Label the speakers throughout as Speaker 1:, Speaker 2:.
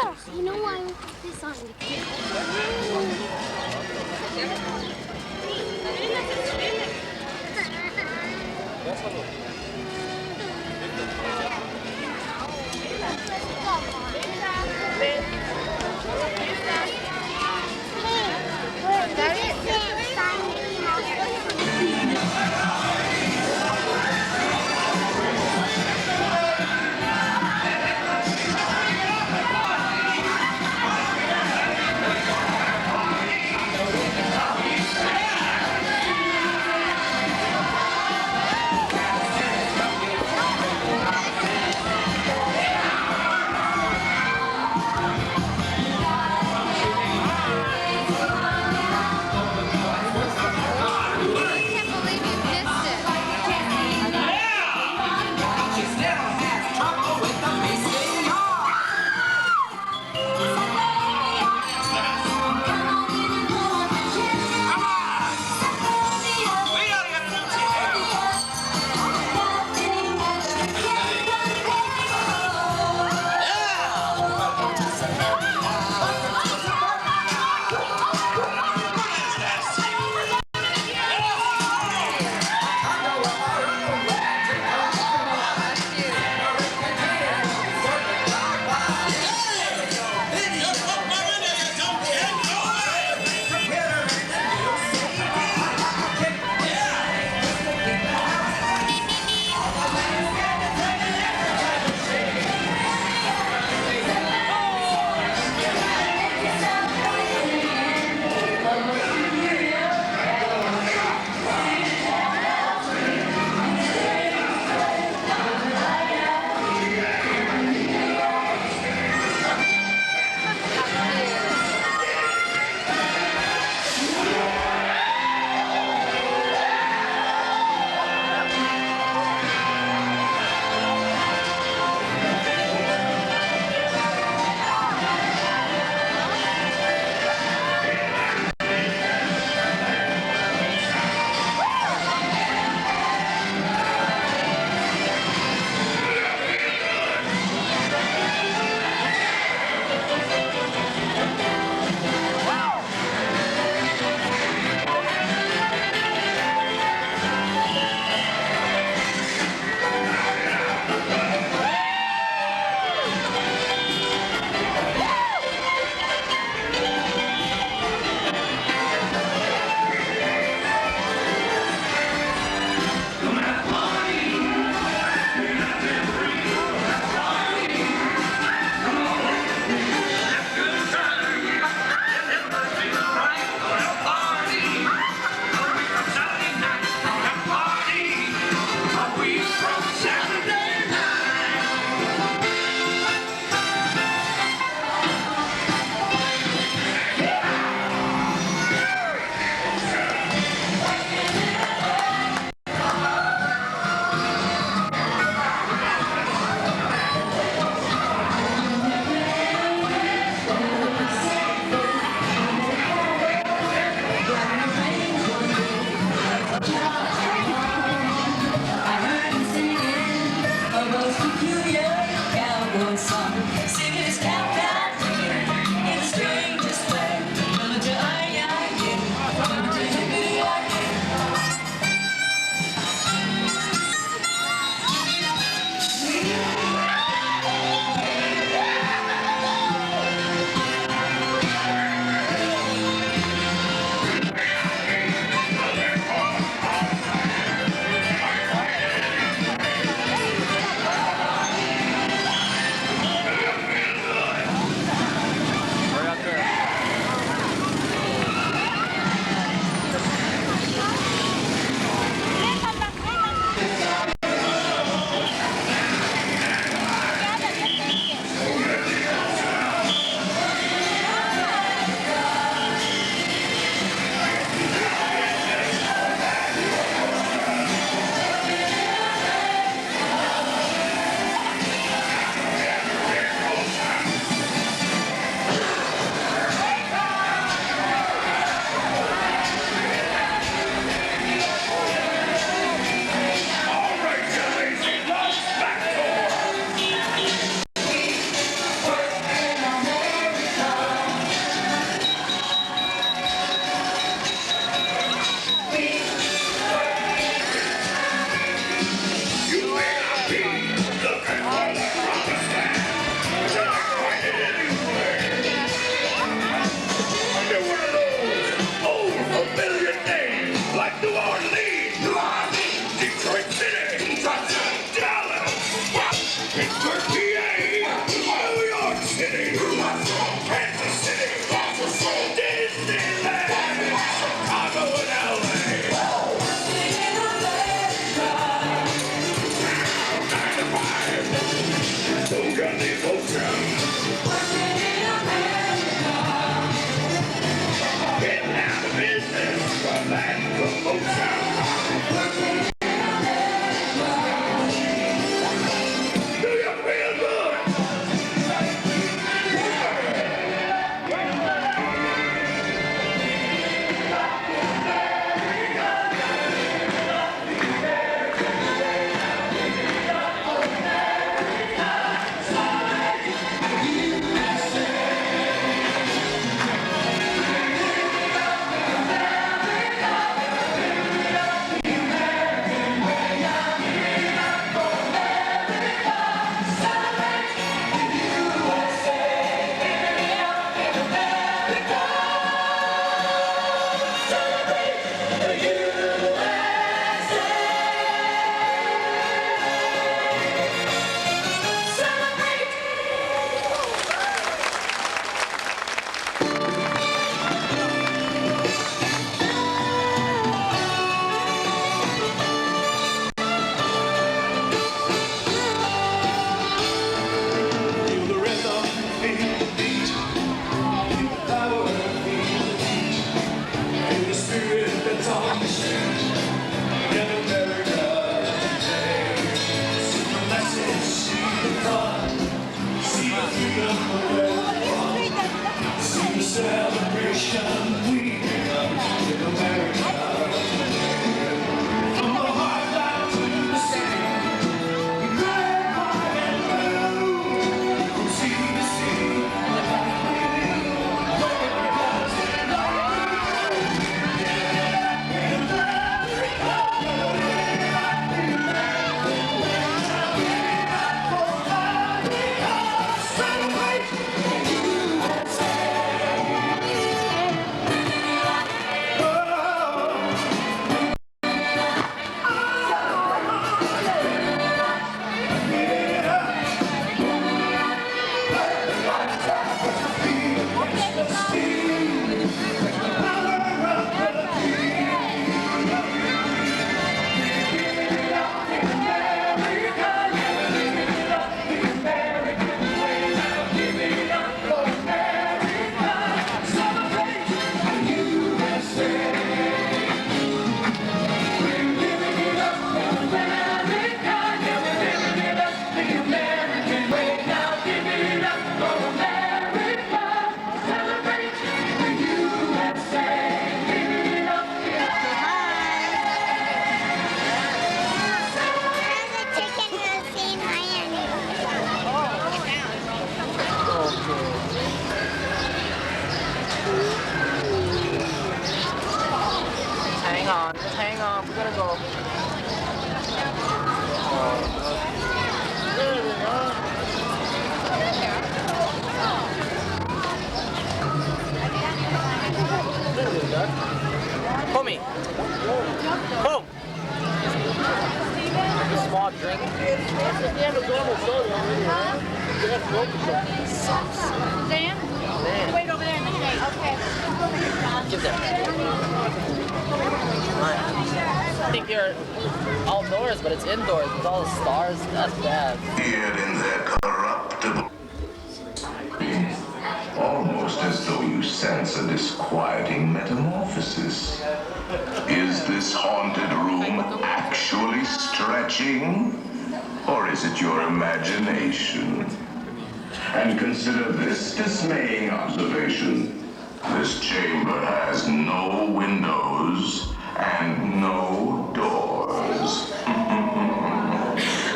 Speaker 1: You know why we put this on the
Speaker 2: Hang on, we gotta go. Homie! Home! A small drink.
Speaker 1: Dan? Wait over there in the shade. Okay.
Speaker 2: Give that. I think you're outdoors, but it's indoors with all the stars. That's bad.
Speaker 3: Here in their corruptible, almost as though you sense a disquieting metamorphosis. Is this haunted room actually stretching? Or is it your imagination? And consider this dismaying observation. This chamber has no windows and no doors,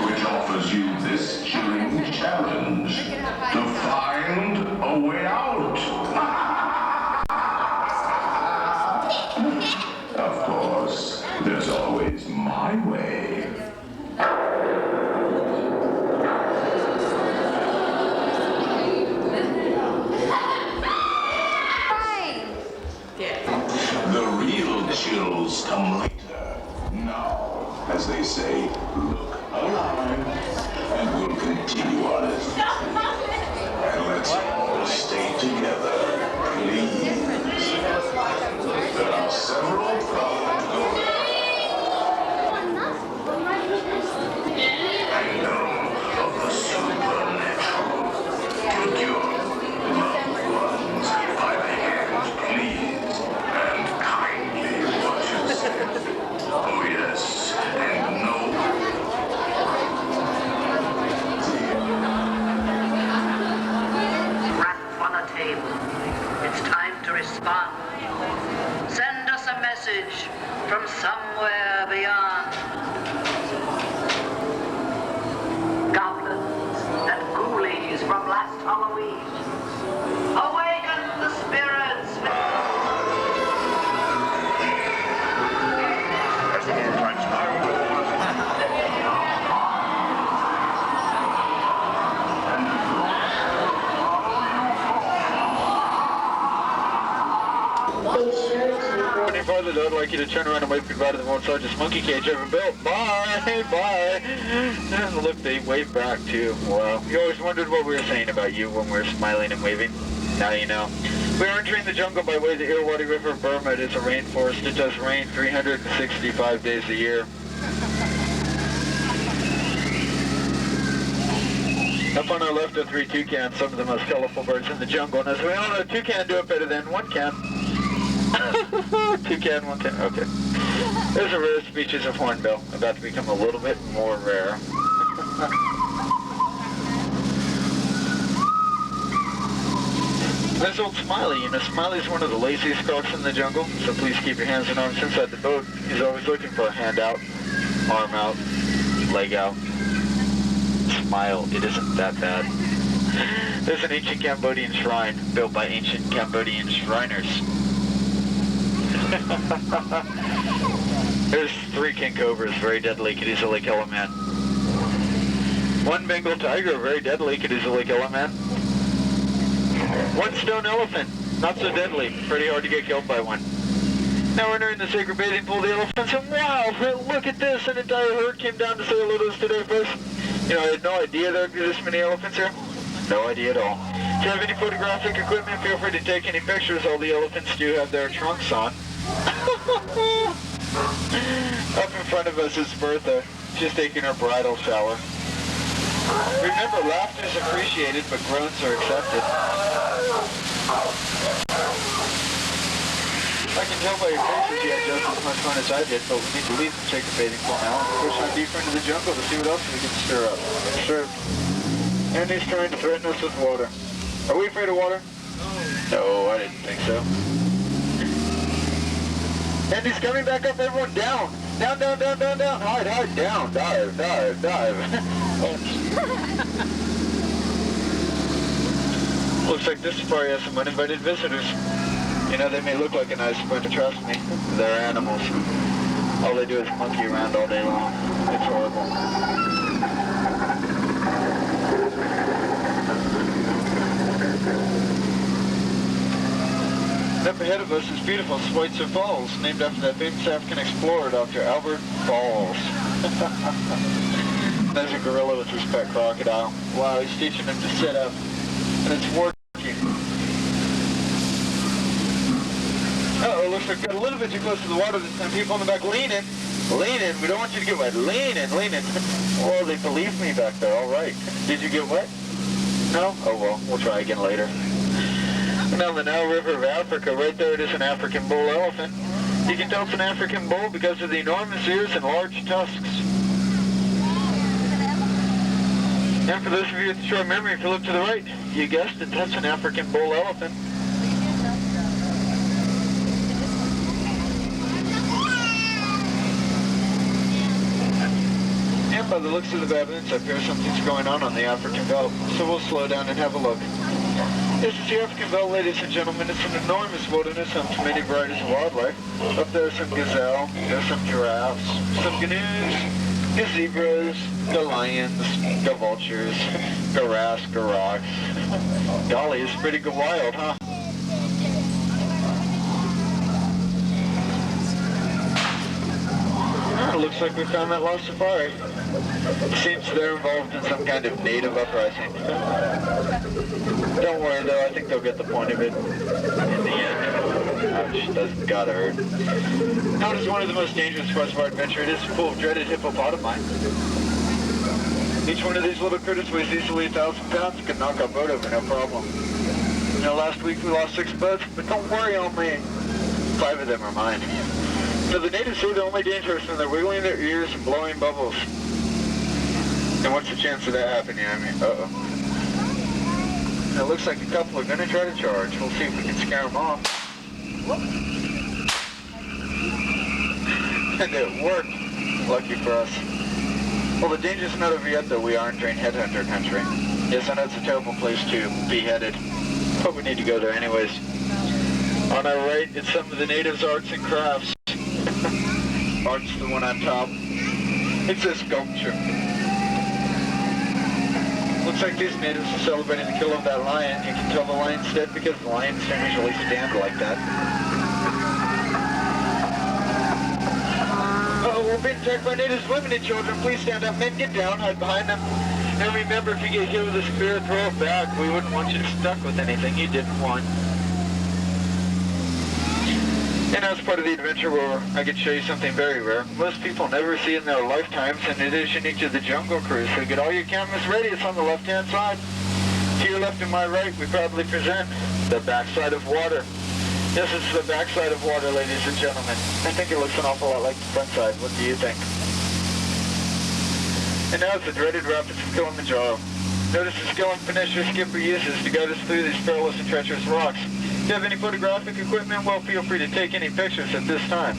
Speaker 3: which offers you this chilling challenge to find a way out. Of course, there's always my way. The real chills come later. Now, as they say, look alive, and we'll continue on it. And let's all stay together, please. There are several problems going on. Kingdom of the supernatural. Take your loved ones by the hand, please. And kindly watch yourself.
Speaker 4: message from somewhere beyond. Goblins and ghoulies from last Halloween. Awaken the spirits.
Speaker 5: Any farther though, I'd like you to turn around and wave goodbye to the most largest monkey cage ever built. Bye! Bye! And look, they wave back too. Wow. You always wondered what we were saying about you when we were smiling and waving. Now you know. We are entering the jungle by way of the Irrawaddy River of Burma. It is a rainforest. It does rain 365 days a year. Up on our left are 3 toucans, some of the most colorful birds in the jungle. And as we all know, toucan do it better than one can. Toucan, one can, okay. There's a rare species of hornbill, about to become a little bit more rare. There's old Smiley. You know, Smiley's one of the laziest crocs in the jungle, so please keep your hands and arms inside the boat. He's always looking for a hand out, arm out, leg out. Smile, it isn't that bad. There's an ancient Cambodian shrine built by ancient Cambodian Shriners. There's 3 king cobras, very deadly, could easily kill a man. 1 Bengal tiger, very deadly, could easily kill a man. 1 stone elephant, not so deadly, pretty hard to get killed by one. Now we're entering the sacred bathing pool of the elephants, and wow, look at this, an entire herd came down to say hello to us today, folks. You know, I had no idea there'd be this many elephants here. No idea at all. If you have any photographic equipment, feel free to take any pictures. All the elephants do have their trunks on. Up in front of us is Bertha. She's taking her bridal shower. Remember, laughter is appreciated, but groans are accepted. I can tell by your faces you had just as much fun as I did, but we need to leave and check the bathing pool now and push on deeper into the jungle to see what else we can stir up. Sure. Andy's trying to threaten us with water. Are we afraid of water? No, I didn't think so. Andy's coming back up, everyone down! Down, down, down, down, down! Hide, hide, down! Dive, dive, dive! Looks like this safari has some uninvited visitors. You know, they may look like a nice bunch, but trust me, they're animals. All they do is monkey around all day long. It's horrible. Up ahead of us is beautiful Schweitzer Falls, named after that famous African explorer, Dr. Albert Falls. There's a gorilla with his pet crocodile. Wow, he's teaching him to sit up, and it's working. Uh-oh, looks like we got a little bit too close to the water this time. People in the back, lean in. Lean in. We don't want you to get wet. Lean in, lean in. Oh, they believe me back there. All right. Did you get wet? No? Oh, well, we'll try again later. Now the Nile River of Africa, right there it is an African bull elephant. You can tell it's an African bull because of the enormous ears and large tusks. And for those of you with short memory, if you look to the right, you guessed it, that's an African bull elephant. And by the looks of the baboons up here, something's going on the African belt. So we'll slow down and have a look. This is the African belt, ladies and gentlemen. It's an enormous wilderness home to many varieties of wildlife. Up there are some gazelle, there's some giraffes, some gnus, the zebras, the lions, the vultures, giraffes, giraffes. Golly, it's pretty wild, huh? Oh, looks like we found that lost safari. Seems they're involved in some kind of native uprising. Don't worry though, I think they'll get the point of it in the end. Ouch, that's gotta hurt. Known as one of the most dangerous parts of our adventure, it is full of dreaded hippopotami. Each one of these little critters weighs easily 1,000 pounds and can knock our boat over, no problem. You know, last week we lost 6 boats, but don't worry on me. 5 of them are mine. So the natives say they're only dangerous when they're wiggling their ears and blowing bubbles. And what's the chance of that happening? I mean, uh-oh. It looks like a couple are going to try to charge. We'll see if we can scare them off. Whoop. And it worked. Lucky for us. Well, the danger's not over yet, though. We are entering headhunter country. Yes, I know it's a terrible place to be headed, but we need to go there anyways. On our right, it's some of the natives' arts and crafts. Art's the one on top. It's a sculpture. Looks like these natives are celebrating the kill of that lion. You can tell the lion's dead because the lions don't usually stand like that. Oh, we're being attacked by natives, women and children. Please stand up. Men, get down. Hide behind them. And remember, if you get hit with a spear, throw it back. We wouldn't want you stuck with anything you didn't want. And as part of the adventure where I could show you something very rare. Most people never see in their lifetimes, and it is unique to the Jungle Cruise. So get all your cameras ready. It's on the left-hand side. To your left and my right, we proudly present the backside of water. This is the backside of water, ladies and gentlemen. I think it looks an awful lot like the front side. What do you think? And now it's the dreaded rapids of Kilimanjaro. Notice the skill and finesse your skipper uses to guide us through these perilous and treacherous rocks. If you have any photographic equipment, well, feel free to take any pictures at this time.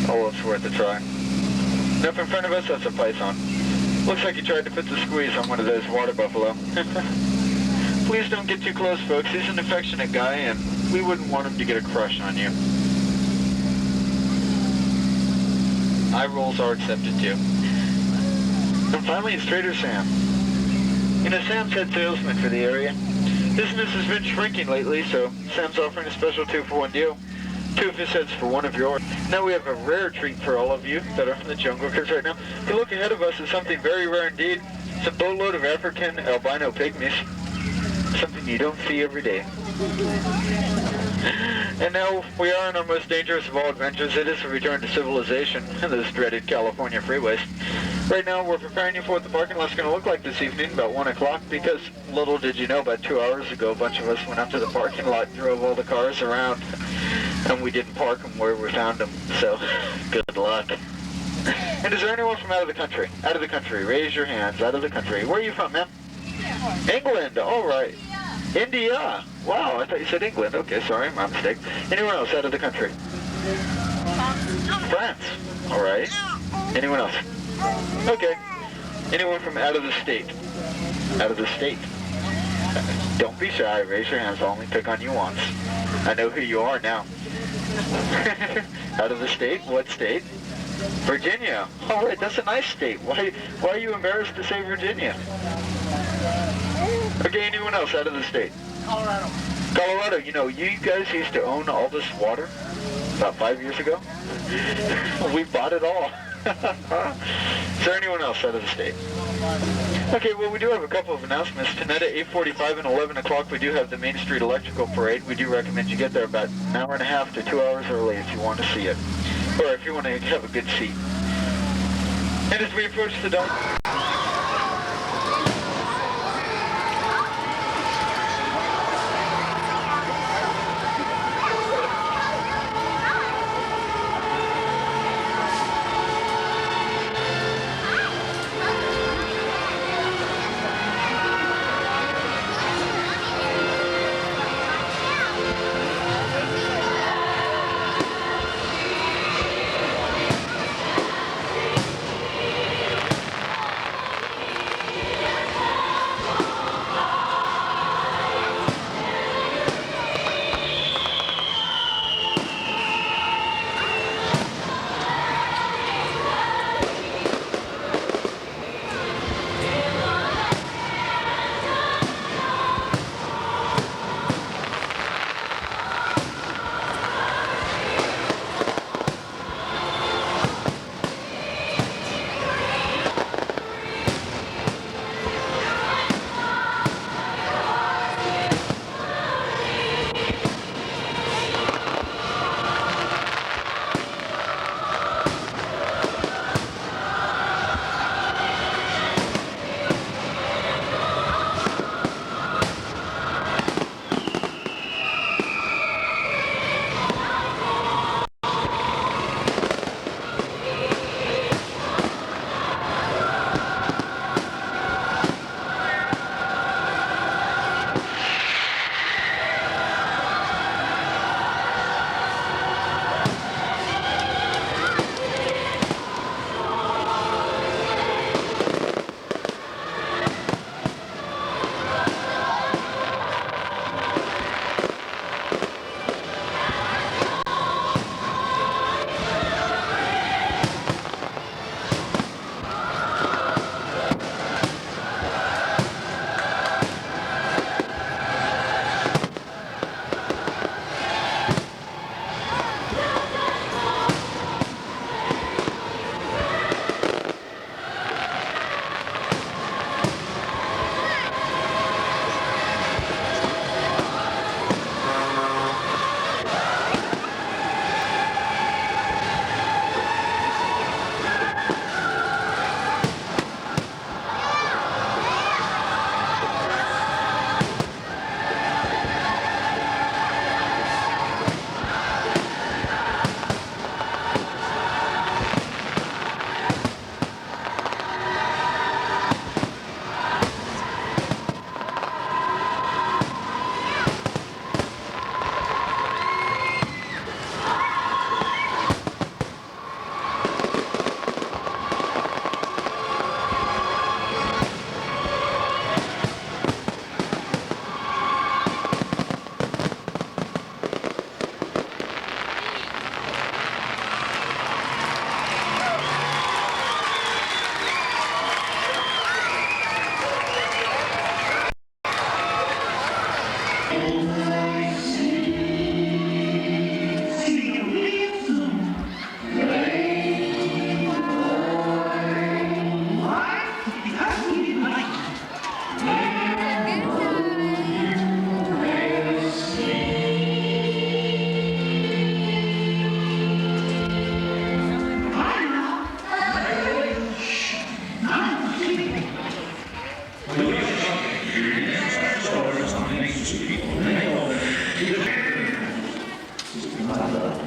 Speaker 5: Oh, it's worth a try. And up in front of us, that's a python. Looks like he tried to put the squeeze on one of those water buffalo. Please don't get too close, folks. He's an affectionate guy, and we wouldn't want him to get a crush on you. Eye rolls are accepted, too. And finally, it's Trader Sam. You know, Sam's head salesman for the area. Business has been shrinking lately, so Sam's offering a special 2-for-1 deal. 2 of his heads for 1 of yours. Now we have a rare treat for all of you that are from the Jungle Cruise right now. If you look ahead of us is something very rare indeed. It's a boatload of African albino pygmies. Something you don't see every day. And now we are on our most dangerous of all adventures. It is a return to civilization in those dreaded California freeways. Right now we're preparing you for what the parking lot's going to look like this evening about 1 o'clock, because little did you know, about 2 hours ago a bunch of us went up to the parking lot, drove all the cars around, and we didn't park them where we found them. So good luck. And is there anyone from out of the country? Out of the country, raise your hands. Out of the country. Where are you from, ma'am? England. All right. India. Wow, I thought you said England. Okay, sorry, my mistake. Anyone else out of the country? France. All right. Anyone else? Okay. Anyone from out of the state? Out of the state. Don't be shy. Raise your hands. I'll only pick on you once. I know who you are now. Out of the state? What state? Virginia. All right, that's a nice state. Why are you embarrassed to say Virginia? Okay, anyone else out of the state? Colorado. Colorado, you know, you guys used to own all this water about 5 years ago. We bought it all. Is there anyone else out of the state? Okay, well, we do have a couple of announcements. Tonight at 8:45 and 11 o'clock, we do have the Main Street Electrical Parade. We do recommend you get there about an hour and a half to 2 hours early if you want to see it, or if you want to have a good seat. And as we approach the dawn...
Speaker 2: Kind of.